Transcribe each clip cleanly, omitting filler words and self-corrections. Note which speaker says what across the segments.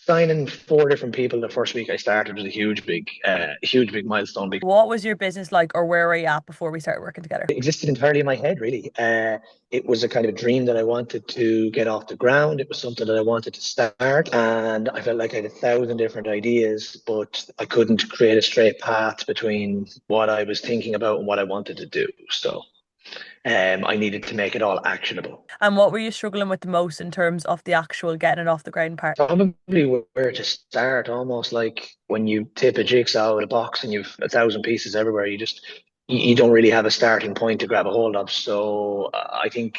Speaker 1: Signing four different people the first week I started was a huge big milestone.
Speaker 2: What was your business like, or where were you at before we started working together?
Speaker 1: It existed entirely in my head, really. It was a kind of dream that I wanted to get off the ground. It was something that I wanted to start, and I felt like I had 1,000 different ideas, but I couldn't create a straight path between what I was thinking about and what I wanted to do. So, I needed to make it all actionable.
Speaker 2: And what were you struggling with the most in terms of the actual getting it off the ground part?
Speaker 1: Probably where to start, almost like when you tip a jigsaw with a box and you've 1,000 pieces everywhere, you don't really have a starting point to grab a hold of. So I think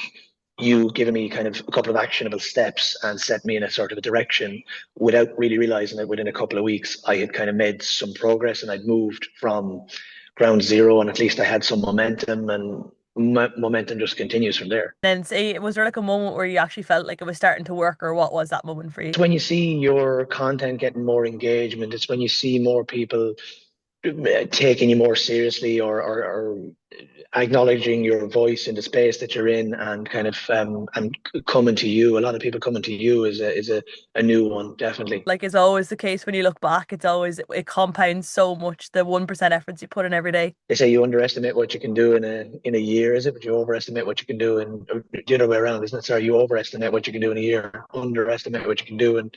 Speaker 1: you given me kind of a couple of actionable steps and set me in a sort of a direction without really realizing that within a couple of weeks I had kind of made some progress and I'd moved from ground zero, and at least I had some momentum, and momentum just continues from there.
Speaker 2: Then say, was there like a moment where you actually felt like it was starting to work, or what was that moment for you?
Speaker 1: It's when you see your content getting more engagement. It's when you see more people taking you more seriously, or acknowledging your voice in the space that you're in, and kind of and coming to you. A lot of people coming to you is a new one, definitely.
Speaker 2: Like is always the case when you look back, it's always it compounds so much the 1% efforts you put in every day.
Speaker 1: They say you underestimate what you can do in a year, is it? But you overestimate what you can do in the other way around, isn't it? Sorry, you overestimate what you can do in a year, underestimate what you can do in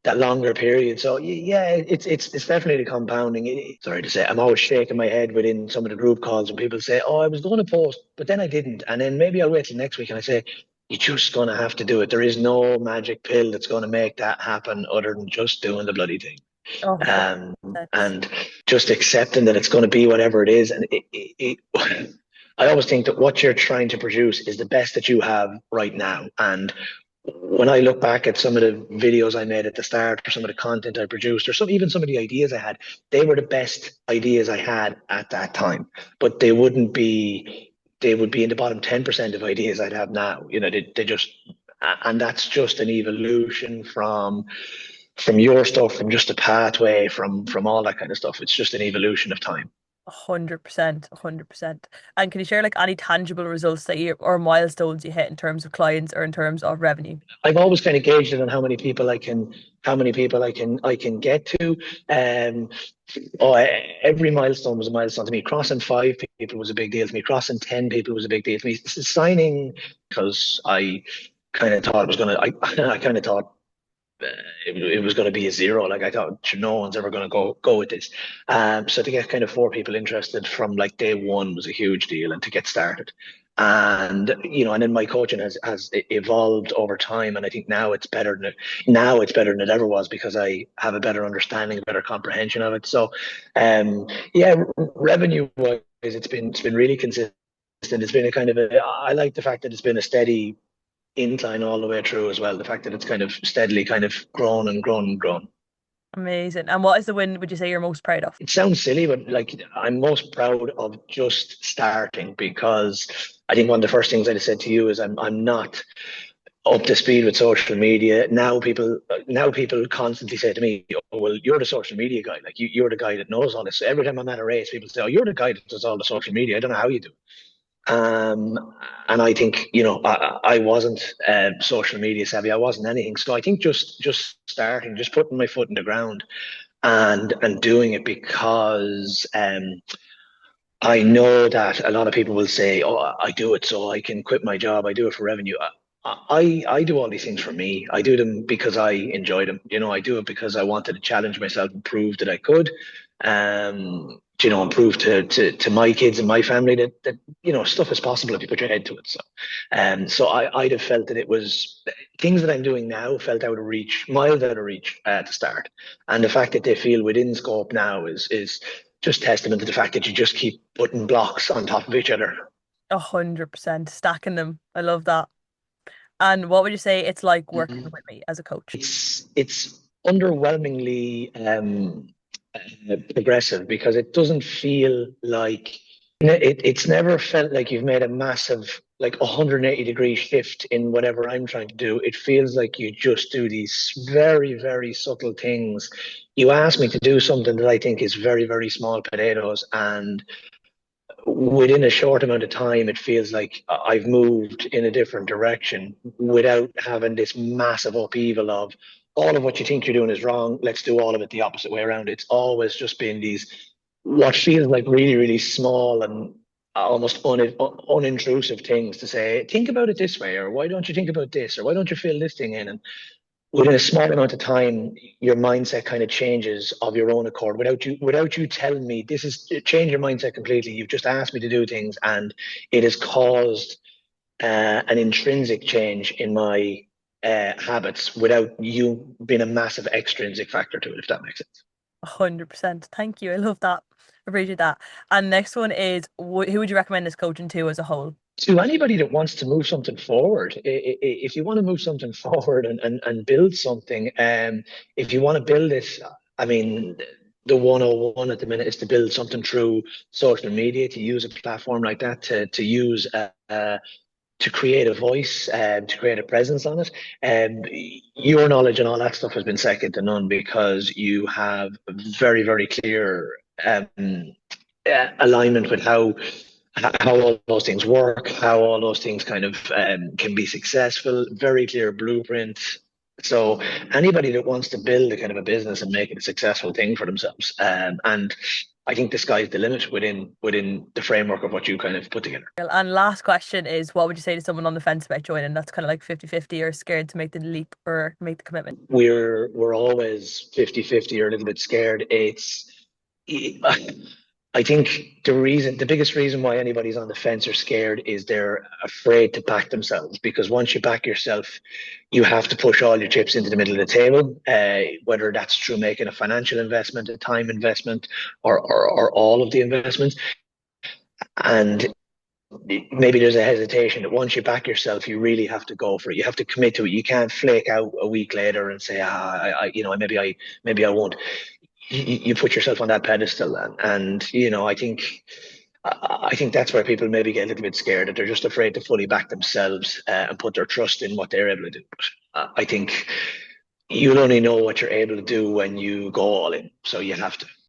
Speaker 1: that longer period. So yeah, it's definitely compounding. Sorry to say, I'm always shaking my head within some of the group calls when people say, "Oh, I was going to post, but then I didn't," and then maybe I'll wait till next week, and I say, "You're just going to have to do it. There is no magic pill that's going to make that happen other than just doing the bloody thing."
Speaker 2: Oh,
Speaker 1: And just accepting that it's going to be whatever it is. And I always think that what you're trying to produce is the best that you have right now. And when I look back at some of the videos I made at the start, or some of the content I produced, or even some of the ideas I had, they were the best ideas I had at that time. But they would be in the bottom 10% of ideas I'd have now. They just, and that's just an evolution from your stuff, from just a pathway, from all that kind of stuff. It's just an evolution of time.
Speaker 2: 100%, 100%. And can you share like any tangible results that you or milestones you hit in terms of clients or in terms of revenue?
Speaker 1: I've always kind of gauged it on how many people I can get to. Um, every milestone was a milestone to me. Crossing five people was a big deal to me. Crossing 10 people was a big deal to me. Signing, because I kind of thought it was gonna. I kind of thought it was going to be a zero. Like I thought, no one's ever going to go with this. So to get kind of four people interested from like day one was a huge deal, and to get started. And and then my coaching has evolved over time, and I think now it's better than it ever was, because I have a better understanding, a better comprehension of it. So, yeah, revenue wise, it's been really consistent. It's been a kind of I like the fact that it's been a steady incline all the way through as well. The fact that it's kind of steadily kind of grown and grown and grown.
Speaker 2: Amazing. And what is the win would you say you're most proud of?
Speaker 1: It sounds silly, but like I'm most proud of just starting, because I think one of the first things I said to you is I'm not up to speed with social media. Now people constantly say to me, "Oh, well, you're the social media guy. Like you're the guy that knows all this." So every time I'm at a race, people say, "Oh, you're the guy that does all the social media. I don't know how you do it." And I think, I wasn't social media savvy. I wasn't anything. So I think just starting, just putting my foot in the ground, and doing it, because I know that a lot of people will say, "Oh, I do it so I can quit my job. I do it for revenue." I do all these things for me. I do them because I enjoy them. I do it because I wanted to challenge myself and prove that I could. And prove to my kids and my family that stuff is possible if you put your head to it. So I'd have felt that it was things that I'm doing now felt out of reach, miles out of reach to start, and the fact that they feel within scope now is just testament to the fact that you just keep putting blocks on top of each other.
Speaker 2: 100% stacking them. I love that. And what would you say it's like working
Speaker 1: Mhm.
Speaker 2: with me as a coach?
Speaker 1: It's underwhelmingly progressive, because it doesn't feel like it's never felt like you've made a massive, like, 180-degree shift in whatever I'm trying to do. It feels like you just do these very, very subtle things. You ask me to do something that I think is very, very small potatoes, and within a short amount of time, it feels like I've moved in a different direction without having this massive upheaval of all of what you think you're doing is wrong. Let's do all of it the opposite way around. It's always just been these what feels like really, really small and almost unintrusive things to say, think about it this way, or why don't you think about this, or why don't you fill this thing in? And within a small amount of time, your mindset kind of changes of your own accord without you telling me this is change your mindset completely. You've just asked me to do things, and it has caused an intrinsic change in my habits without you being a massive extrinsic factor to it, if that makes sense.
Speaker 2: 100%. Thank you. I love that. Appreciate that. And next one is who would you recommend this coaching to as a whole?
Speaker 1: To anybody that wants to move something forward, if you want to move something forward and build something, if you want to build it, I mean, the 101 at the minute is to build something through social media, to use a platform like that, to use to create a voice, to create a presence on it. Your knowledge and all that stuff has been second to none because you have very, very clear alignment with how all those things work, how all those things kind of can be successful, very clear blueprint. So anybody that wants to build a kind of a business and make it a successful thing for themselves, and I think the sky's the limit within the framework of what you kind of put together.
Speaker 2: And last question is what would you say to someone on the fence about joining that's kind of like 50-50 or scared to make the leap or make the commitment?
Speaker 1: We're always 50-50 or a little bit scared. I think the biggest reason why anybody's on the fence or scared is they're afraid to back themselves because once you back yourself, you have to push all your chips into the middle of the table, whether that's through making a financial investment, a time investment, or all of the investments. And maybe there's a hesitation that once you back yourself, you really have to go for it. You have to commit to it. You can't flake out a week later and say, maybe I won't. You put yourself on that pedestal, and I think that's where people maybe get a little bit scared that they're just afraid to fully back themselves and put their trust in what they're able to do. But I think you'll only know what you're able to do when you go all in. So you have to.